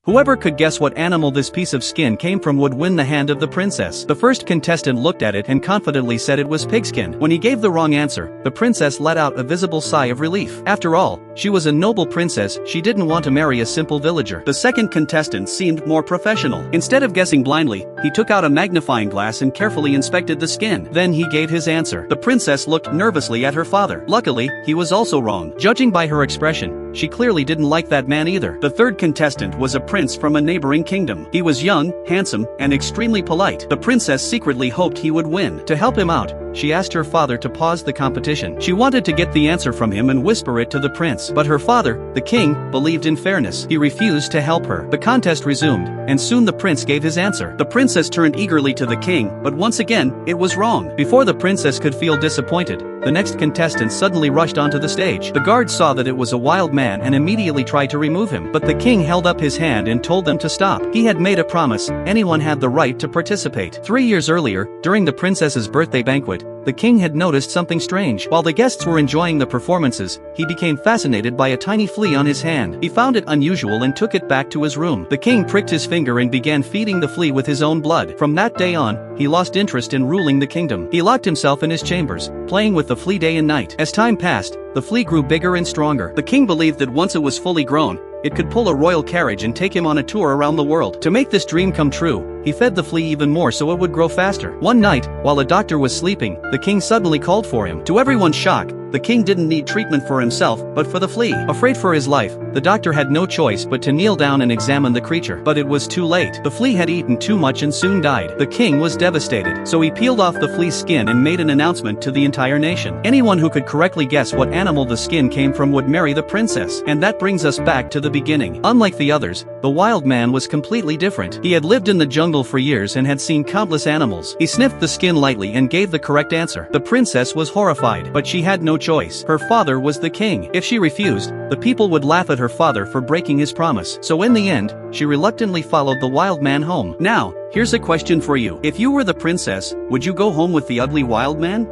Whoever could guess what animal this piece of skin came from would win the hand of the princess. The first contestant looked at it and confidently said it was pigskin. When he gave the wrong answer, the princess let out a visible sigh of relief. After all, she was a noble princess, she didn't want to marry a simple villager. The second contestant seemed more professional. Instead of guessing blindly, he took out a magnifying glass and carefully inspected the skin. Then he gave his answer. The princess looked nervously at her father. Luckily, he was also wrong. Judging by her expression, she clearly didn't like that man either. The third contestant was a prince from a neighboring kingdom. He was young, handsome, and extremely polite. The princess secretly hoped he would win. To help him out, she asked her father to pause the competition. She wanted to get the answer from him and whisper it to the prince. But her father, the king, believed in fairness. He refused to help her. The contest resumed, and soon the prince gave his answer. The princess turned eagerly to the king, but once again, it was wrong. Before the princess could feel disappointed, the next contestant suddenly rushed onto the stage. The guards saw that it was a wild man and immediately tried to remove him. But the king held up his hand and told them to stop. He had made a promise, anyone had the right to participate. 3 years earlier, during the princess's birthday banquet, the king had noticed something strange. While the guests were enjoying the performances, he became fascinated by a tiny flea on his hand. He found it unusual and took it back to his room. The king pricked his finger and began feeding the flea with his own blood. From that day on, he lost interest in ruling the kingdom. He locked himself in his chambers, playing with the flea day and night. As time passed, the flea grew bigger and stronger. The king believed that once it was fully grown, it could pull a royal carriage and take him on a tour around the world. To make this dream come true, he fed the flea even more so it would grow faster. One night, while a doctor was sleeping, the king suddenly called for him. To everyone's shock, the king didn't need treatment for himself, but for the flea. Afraid for his life, the doctor had no choice but to kneel down and examine the creature. But it was too late. The flea had eaten too much and soon died. The king was devastated, so he peeled off the flea's skin and made an announcement to the entire nation. Anyone who could correctly guess what animal the skin came from would marry the princess. And that brings us back to the beginning. Unlike the others, the wild man was completely different. He had lived in the jungle for years and had seen countless animals. He sniffed the skin lightly and gave the correct answer. The princess was horrified, but she had no choice. Her father was the king. If she refused, the people would laugh at her father for breaking his promise. So in the end, she reluctantly followed the wild man home. Now, here's a question for you. If you were the princess, would you go home with the ugly wild man?